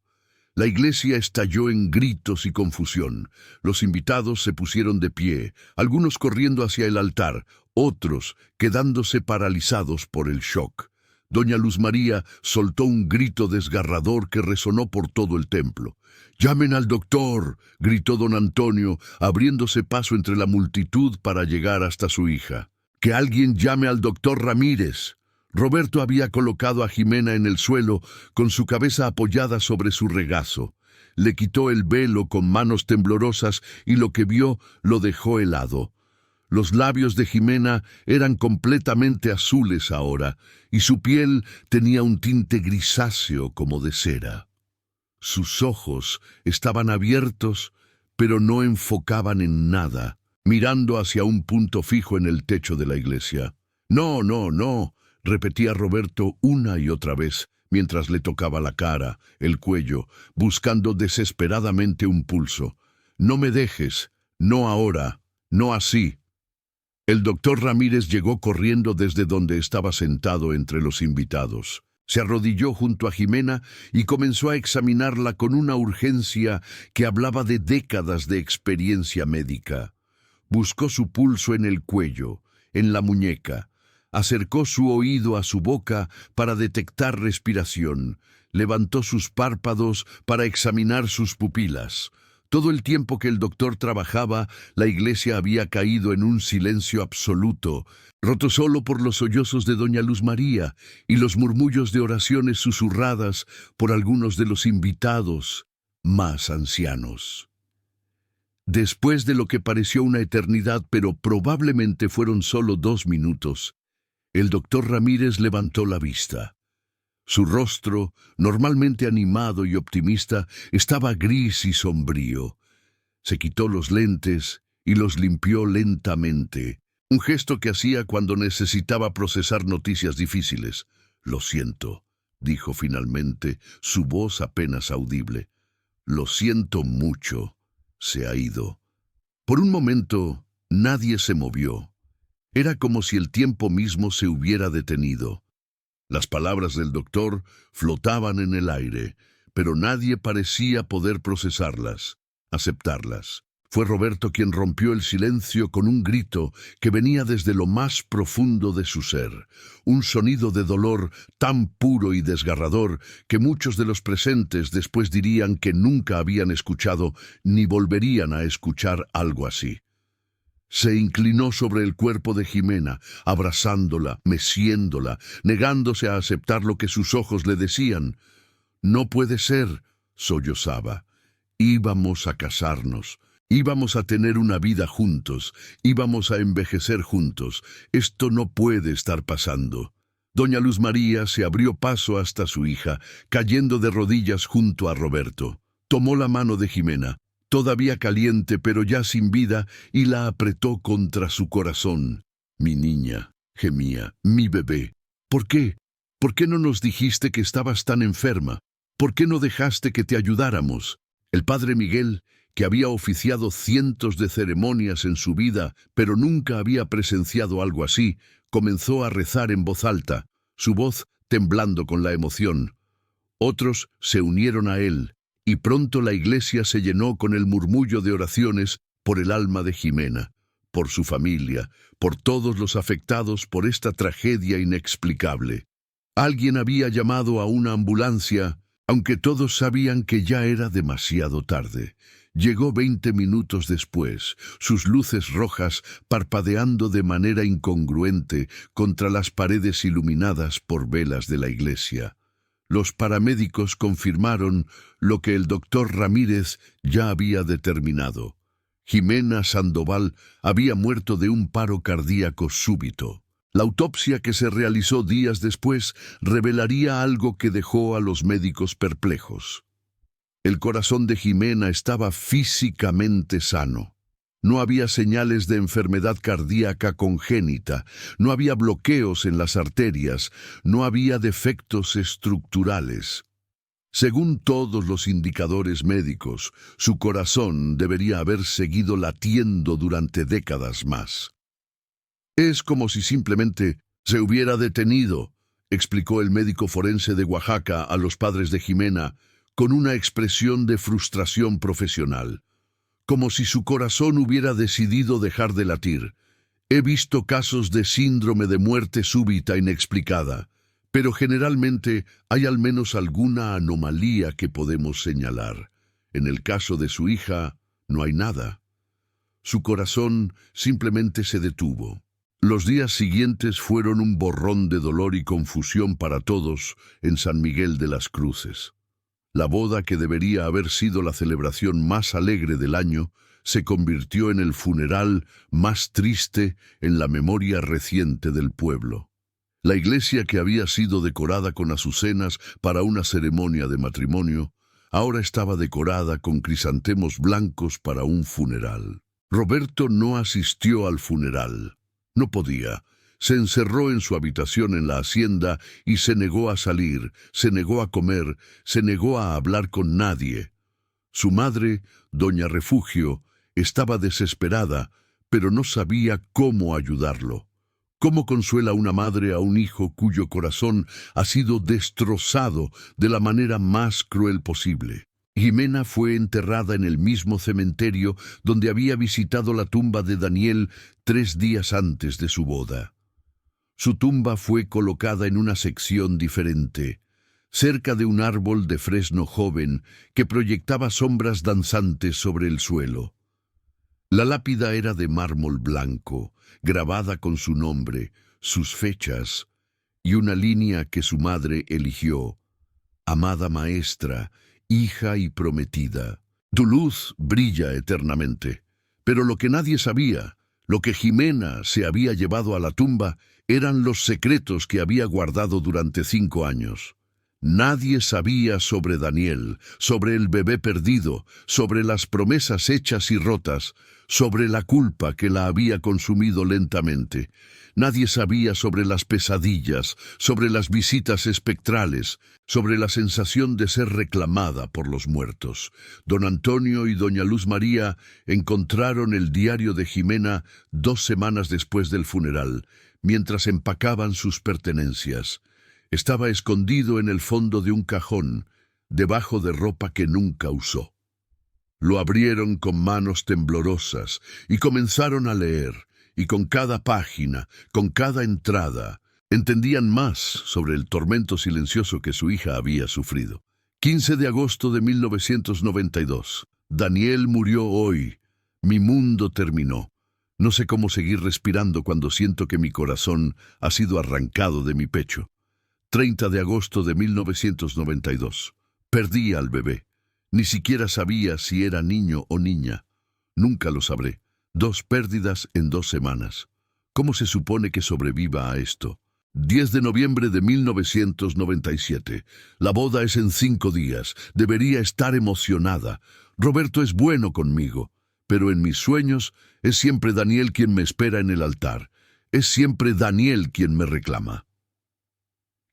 La iglesia estalló en gritos y confusión. Los invitados se pusieron de pie, algunos corriendo hacia el altar, otros quedándose paralizados por el shock. Doña Luz María soltó un grito desgarrador que resonó por todo el templo. «¡Llamen al doctor!», gritó don Antonio, abriéndose paso entre la multitud para llegar hasta su hija. «¡Que alguien llame al doctor Ramírez!». Roberto había colocado a Jimena en el suelo, con su cabeza apoyada sobre su regazo. Le quitó el velo con manos temblorosas y lo que vio lo dejó helado. Los labios de Jimena eran completamente azules ahora, y su piel tenía un tinte grisáceo como de cera. Sus ojos estaban abiertos, pero no enfocaban en nada, mirando hacia un punto fijo en el techo de la iglesia. «No, no, no», repetía Roberto una y otra vez, mientras le tocaba la cara, el cuello, buscando desesperadamente un pulso. «No me dejes, no ahora, no así». El doctor Ramírez llegó corriendo desde donde estaba sentado entre los invitados. Se arrodilló junto a Jimena y comenzó a examinarla con una urgencia que hablaba de décadas de experiencia médica. Buscó su pulso en el cuello, en la muñeca. Acercó su oído a su boca para detectar respiración. Levantó sus párpados para examinar sus pupilas. Todo el tiempo que el doctor trabajaba, la iglesia había caído en un silencio absoluto, roto solo por los sollozos de doña Luz María y los murmullos de oraciones susurradas por algunos de los invitados más ancianos. Después de lo que pareció una eternidad, pero probablemente fueron solo 2 minutos, el doctor Ramírez levantó la vista. Su rostro, normalmente animado y optimista, estaba gris y sombrío. Se quitó los lentes y los limpió lentamente, un gesto que hacía cuando necesitaba procesar noticias difíciles. «Lo siento», dijo finalmente, su voz apenas audible. «Lo siento mucho. Se ha ido». Por un momento, nadie se movió. Era como si el tiempo mismo se hubiera detenido. Las palabras del doctor flotaban en el aire, pero nadie parecía poder procesarlas, aceptarlas. Fue Roberto quien rompió el silencio con un grito que venía desde lo más profundo de su ser, un sonido de dolor tan puro y desgarrador que muchos de los presentes después dirían que nunca habían escuchado ni volverían a escuchar algo así. Se inclinó sobre el cuerpo de Jimena, abrazándola, meciéndola, negándose a aceptar lo que sus ojos le decían. «No puede ser», sollozaba. «Íbamos a casarnos, íbamos a tener una vida juntos, íbamos a envejecer juntos. Esto no puede estar pasando». Doña Luz María se abrió paso hasta su hija, cayendo de rodillas junto a Roberto. Tomó la mano de Jimena, todavía caliente pero ya sin vida, y la apretó contra su corazón. «Mi niña», gemía, «mi bebé. ¿Por qué? ¿Por qué no nos dijiste que estabas tan enferma? ¿Por qué no dejaste que te ayudáramos?» El padre Miguel, que había oficiado cientos de ceremonias en su vida, pero nunca había presenciado algo así, comenzó a rezar en voz alta, su voz temblando con la emoción. Otros se unieron a él, y pronto la iglesia se llenó con el murmullo de oraciones por el alma de Jimena, por su familia, por todos los afectados por esta tragedia inexplicable. Alguien había llamado a una ambulancia, aunque todos sabían que ya era demasiado tarde. Llegó 20 minutos después, sus luces rojas parpadeando de manera incongruente contra las paredes iluminadas por velas de la iglesia. Los paramédicos confirmaron lo que el doctor Ramírez ya había determinado. Jimena Sandoval había muerto de un paro cardíaco súbito. La autopsia que se realizó días después revelaría algo que dejó a los médicos perplejos. El corazón de Jimena estaba físicamente sano. No había señales de enfermedad cardíaca congénita, no había bloqueos en las arterias, no había defectos estructurales. Según todos los indicadores médicos, su corazón debería haber seguido latiendo durante décadas más. «Es como si simplemente se hubiera detenido», explicó el médico forense de Oaxaca a los padres de Jimena, con una expresión de frustración profesional. «Como si su corazón hubiera decidido dejar de latir. He visto casos de síndrome de muerte súbita inexplicada, pero generalmente hay al menos alguna anomalía que podemos señalar. En el caso de su hija, no hay nada. Su corazón simplemente se detuvo». Los días siguientes fueron un borrón de dolor y confusión para todos en San Miguel de las Cruces. La boda, que debería haber sido la celebración más alegre del año, se convirtió en el funeral más triste en la memoria reciente del pueblo. La iglesia, que había sido decorada con azucenas para una ceremonia de matrimonio, Ahora estaba decorada con crisantemos blancos para un funeral. Roberto no asistió al funeral. No podía. Se encerró en su habitación en la hacienda y se negó a salir, se negó a comer, se negó a hablar con nadie. Su madre, doña Refugio, estaba desesperada, pero no sabía cómo ayudarlo. ¿Cómo consuela una madre a un hijo cuyo corazón ha sido destrozado de la manera más cruel posible? Jimena fue enterrada en el mismo cementerio donde había visitado la tumba de Daniel 3 días antes de su boda. Su tumba fue colocada en una sección diferente, cerca de un árbol de fresno joven que proyectaba sombras danzantes sobre el suelo. La lápida era de mármol blanco, grabada con su nombre, sus fechas y una línea que su madre eligió: amada maestra, hija y prometida. Tu luz brilla eternamente. Pero lo que nadie sabía, lo que Jimena se había llevado a la tumba, eran los secretos que había guardado durante 5 años. Nadie sabía sobre Daniel, sobre el bebé perdido, sobre las promesas hechas y rotas, sobre la culpa que la había consumido lentamente. Nadie sabía sobre las pesadillas, sobre las visitas espectrales, sobre la sensación de ser reclamada por los muertos. Don Antonio y doña Luz María encontraron el diario de Jimena 2 semanas después del funeral, mientras empacaban sus pertenencias. Estaba escondido en el fondo de un cajón, debajo de ropa que nunca usó. Lo abrieron con manos temblorosas y comenzaron a leer, y con cada página, con cada entrada, entendían más sobre el tormento silencioso que su hija había sufrido. 15 de agosto de 1992. Daniel murió hoy. Mi mundo terminó. No sé cómo seguir respirando cuando siento que mi corazón ha sido arrancado de mi pecho. 30 de agosto de 1992. Perdí al bebé. Ni siquiera sabía si era niño o niña. Nunca lo sabré. 2 pérdidas en 2 semanas. ¿Cómo se supone que sobreviva a esto? 10 de noviembre de 1997. La boda es en 5 días. Debería estar emocionada. Roberto es bueno conmigo. Pero en mis sueños es siempre Daniel quien me espera en el altar. Es siempre Daniel quien me reclama.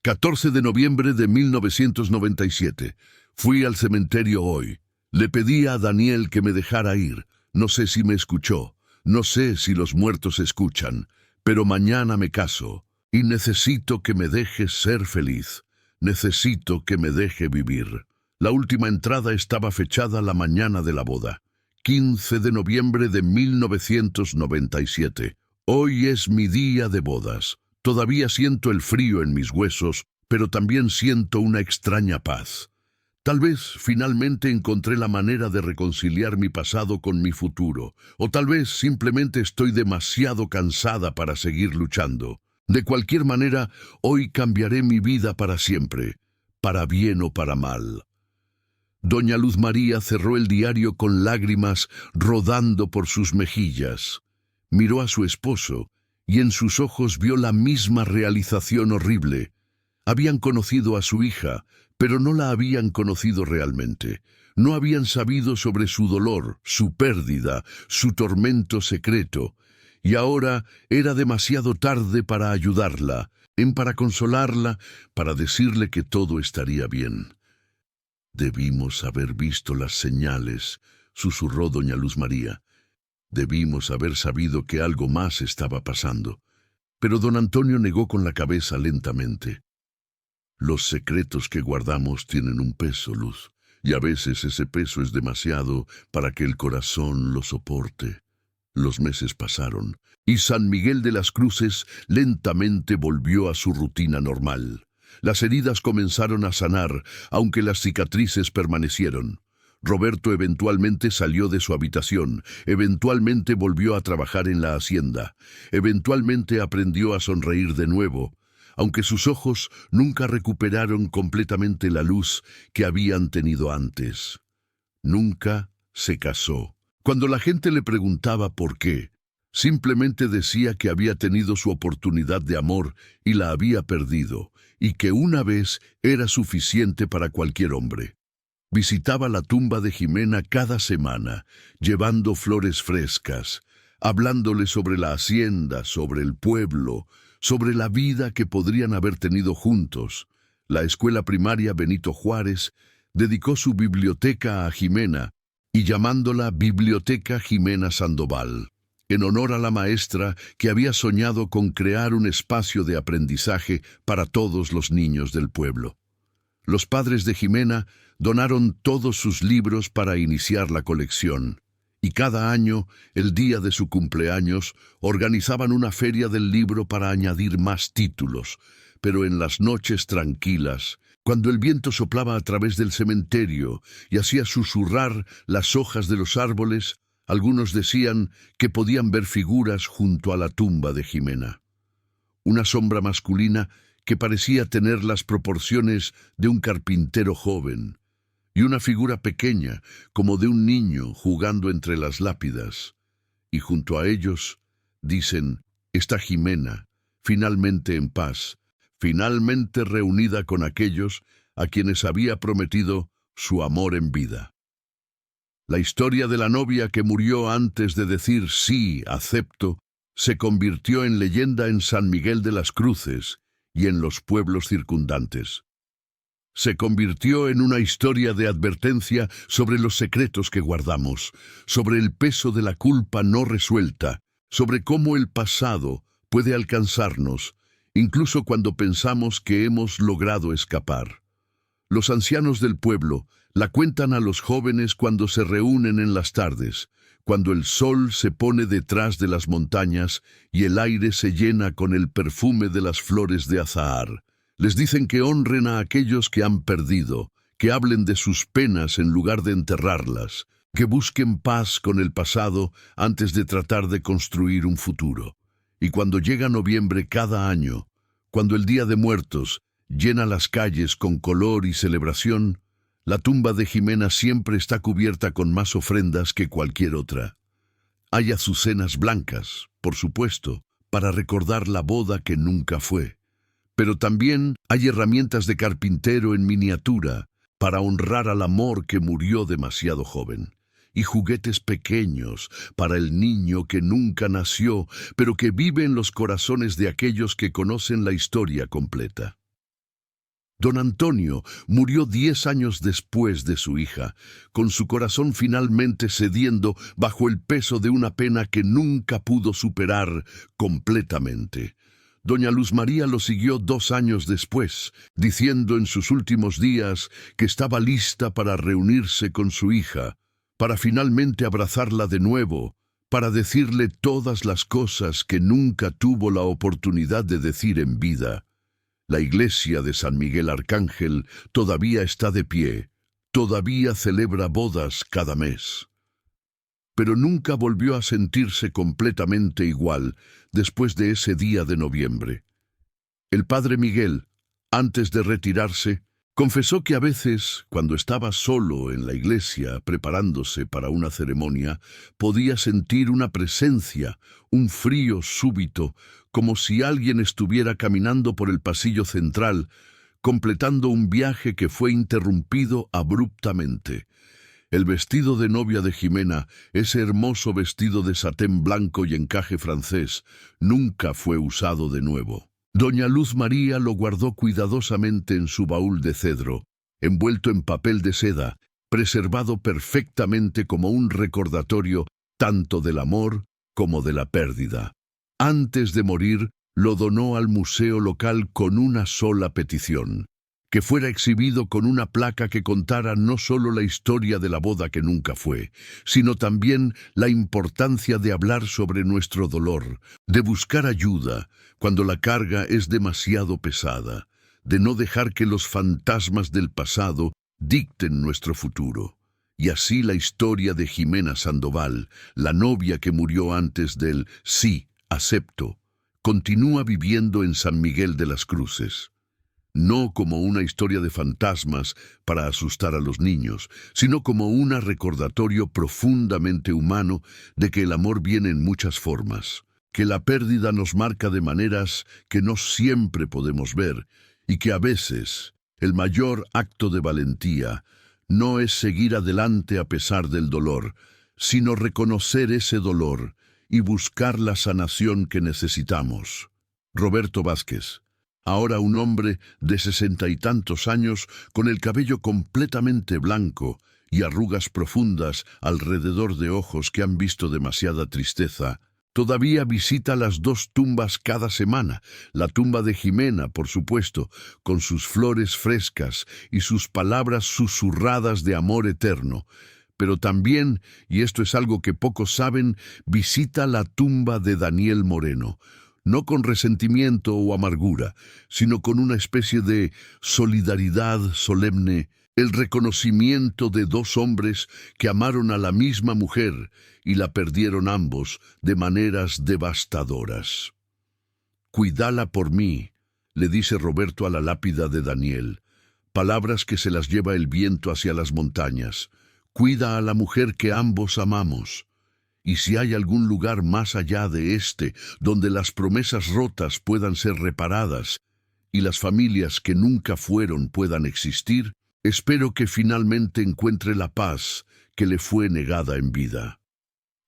14 de noviembre de 1997. Fui al cementerio hoy. Le pedí a Daniel que me dejara ir. No sé si me escuchó. No sé si los muertos escuchan. Pero mañana me caso. Y necesito que me deje ser feliz. Necesito que me deje vivir. La última entrada estaba fechada la mañana de la boda. 15 de noviembre de 1997. Hoy es mi día de bodas. Todavía siento el frío en mis huesos, pero también siento una extraña paz. Tal vez finalmente encontré la manera de reconciliar mi pasado con mi futuro, o tal vez simplemente estoy demasiado cansada para seguir luchando. De cualquier manera, hoy cambiaré mi vida para siempre, para bien o para mal. Doña Luz María cerró el diario con lágrimas rodando por sus mejillas. Miró a su esposo, y en sus ojos vio la misma realización horrible. Habían conocido a su hija, pero no la habían conocido realmente. No habían sabido sobre su dolor, su pérdida, su tormento secreto. Y ahora era demasiado tarde para ayudarla, para consolarla, para decirle que todo estaría bien. Debimos haber visto las señales, susurró doña Luz María. Debimos haber sabido que algo más estaba pasando. Pero don Antonio negó con la cabeza lentamente. Los secretos que guardamos tienen un peso, Luz, y a veces ese peso es demasiado para que el corazón lo soporte. Los meses pasaron, y San Miguel de las Cruces lentamente volvió a su rutina normal. Las heridas comenzaron a sanar, aunque las cicatrices permanecieron. Roberto eventualmente salió de su habitación, eventualmente volvió a trabajar en la hacienda, eventualmente aprendió a sonreír de nuevo, aunque sus ojos nunca recuperaron completamente la luz que habían tenido antes. Nunca se casó. Cuando la gente le preguntaba por qué, simplemente decía que había tenido su oportunidad de amor y la había perdido, y que una vez era suficiente para cualquier hombre. visitaba la tumba de Jimena cada semana, llevando flores frescas, hablándole sobre la hacienda, sobre el pueblo, sobre la vida que podrían haber tenido juntos. La escuela primaria Benito Juárez dedicó su biblioteca a Jimena y llamándola Biblioteca Jimena Sandoval, en honor a la maestra que había soñado con crear un espacio de aprendizaje para todos los niños del pueblo. Los padres de Jimena donaron todos sus libros para iniciar la colección, y cada año, el día de su cumpleaños, organizaban una feria del libro para añadir más títulos, pero en las noches tranquilas, cuando el viento soplaba a través del cementerio y hacía susurrar las hojas de los árboles, algunos decían que podían ver figuras junto a la tumba de Jimena. Una sombra masculina que parecía tener las proporciones de un carpintero joven, y una figura pequeña, como de un niño jugando entre las lápidas. Y junto a ellos, dicen, está Jimena, finalmente en paz, finalmente reunida con aquellos a quienes había prometido su amor en vida. La historia de la novia que murió antes de decir sí, acepto, se convirtió en leyenda en San Miguel de las Cruces y en los pueblos circundantes. Se convirtió en una historia de advertencia sobre los secretos que guardamos, sobre el peso de la culpa no resuelta, sobre cómo el pasado puede alcanzarnos, incluso cuando pensamos que hemos logrado escapar. Los ancianos del pueblo la cuentan a los jóvenes cuando se reúnen en las tardes, cuando el sol se pone detrás de las montañas y el aire se llena con el perfume de las flores de azahar. Les dicen que honren a aquellos que han perdido, que hablen de sus penas en lugar de enterrarlas, que busquen paz con el pasado antes de tratar de construir un futuro. Y cuando llega noviembre cada año, cuando el Día de Muertos llena las calles con color y celebración, la tumba de Jimena siempre está cubierta con más ofrendas que cualquier otra. Hay azucenas blancas, por supuesto, para recordar la boda que nunca fue. Pero también hay herramientas de carpintero en miniatura para honrar al amor que murió demasiado joven, y juguetes pequeños para el niño que nunca nació, pero que vive en los corazones de aquellos que conocen la historia completa. Don Antonio murió 10 años después de su hija, con su corazón finalmente cediendo bajo el peso de una pena que nunca pudo superar completamente. Doña Luz María lo siguió 2 años después, diciendo en sus últimos días que estaba lista para reunirse con su hija, para finalmente abrazarla de nuevo, para decirle todas las cosas que nunca tuvo la oportunidad de decir en vida. La iglesia de San Miguel Arcángel todavía está de pie, todavía celebra bodas cada mes. Pero nunca volvió a sentirse completamente igual después de ese día de noviembre. El padre Miguel, antes de retirarse, confesó que a veces, cuando estaba solo en la iglesia preparándose para una ceremonia, podía sentir una presencia, un frío súbito, como si alguien estuviera caminando por el pasillo central, completando un viaje que fue interrumpido abruptamente. El vestido de novia de Jimena, ese hermoso vestido de satén blanco y encaje francés, nunca fue usado de nuevo. Doña Luz María lo guardó cuidadosamente en su baúl de cedro, envuelto en papel de seda, preservado perfectamente como un recordatorio tanto del amor como de la pérdida. Antes de morir, lo donó al museo local con una sola petición: que fuera exhibido con una placa que contara no solo la historia de la boda que nunca fue, sino también la importancia de hablar sobre nuestro dolor, de buscar ayuda cuando la carga es demasiado pesada, de no dejar que los fantasmas del pasado dicten nuestro futuro. Y así la historia de Jimena Sandoval, la novia que murió antes del sí, acepto, continúa viviendo en San Miguel de las Cruces. No como una historia de fantasmas para asustar a los niños, sino como un recordatorio profundamente humano de que el amor viene en muchas formas, que la pérdida nos marca de maneras que no siempre podemos ver y que a veces el mayor acto de valentía no es seguir adelante a pesar del dolor, sino reconocer ese dolor y buscar la sanación que necesitamos. Roberto Vázquez, ahora un hombre de 60 y tantos años, con el cabello completamente blanco y arrugas profundas alrededor de ojos que han visto demasiada tristeza, todavía visita las dos tumbas cada semana, la tumba de Jimena, por supuesto, con sus flores frescas y sus palabras susurradas de amor eterno, pero también, y esto es algo que pocos saben, visita la tumba de Daniel Moreno, no con resentimiento o amargura, sino con una especie de solidaridad solemne, el reconocimiento de dos hombres que amaron a la misma mujer y la perdieron ambos de maneras devastadoras. «Cuídala por mí», le dice Roberto a la lápida de Daniel, palabras que se las lleva el viento hacia las montañas. «Cuida a la mujer que ambos amamos». Y si hay algún lugar más allá de este, donde las promesas rotas puedan ser reparadas y las familias que nunca fueron puedan existir, espero que finalmente encuentre la paz que le fue negada en vida.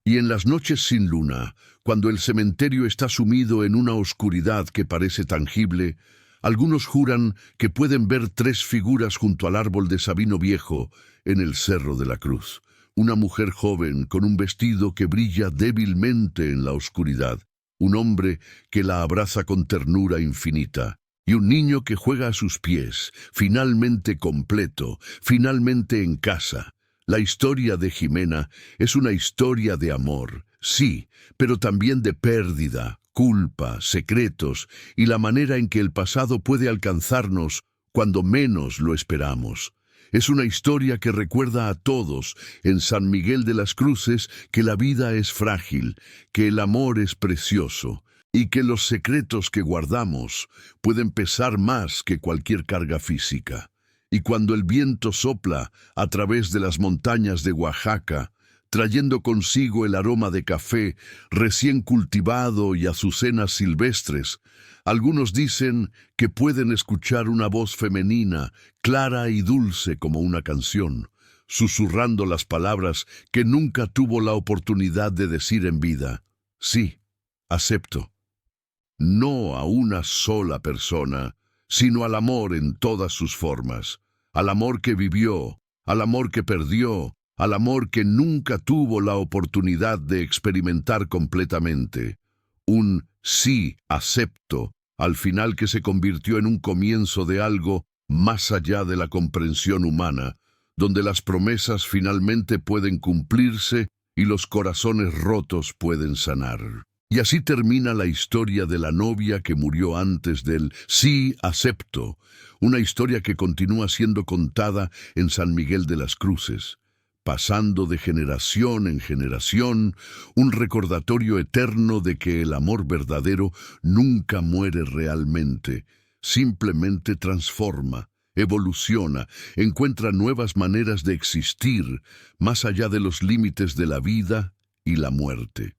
Y en las noches sin luna, cuando el cementerio está sumido en una oscuridad que parece tangible, algunos juran que pueden ver tres figuras junto al árbol de Sabino Viejo en el Cerro de la Cruz. Una mujer joven con un vestido que brilla débilmente en la oscuridad, un hombre que la abraza con ternura infinita, y un niño que juega a sus pies, finalmente completo, finalmente en casa. La historia de Jimena es una historia de amor, sí, pero también de pérdida, culpa, secretos y la manera en que el pasado puede alcanzarnos cuando menos lo esperamos. Es una historia que recuerda a todos en San Miguel de las Cruces que la vida es frágil, que el amor es precioso y que los secretos que guardamos pueden pesar más que cualquier carga física. Y cuando el viento sopla a través de las montañas de Oaxaca, trayendo consigo el aroma de café recién cultivado y azucenas silvestres, algunos dicen que pueden escuchar una voz femenina, clara y dulce como una canción, susurrando las palabras que nunca tuvo la oportunidad de decir en vida. Sí, acepto. No a una sola persona, sino al amor en todas sus formas, al amor que vivió, al amor que perdió, al amor que nunca tuvo la oportunidad de experimentar completamente. Un sí, acepto, al final que se convirtió en un comienzo de algo más allá de la comprensión humana, donde las promesas finalmente pueden cumplirse y los corazones rotos pueden sanar. Y así termina la historia de la novia que murió antes del sí, acepto, una historia que continúa siendo contada en San Miguel de las Cruces, pasando de generación en generación, un recordatorio eterno de que el amor verdadero nunca muere realmente, simplemente transforma, evoluciona, encuentra nuevas maneras de existir más allá de los límites de la vida y la muerte.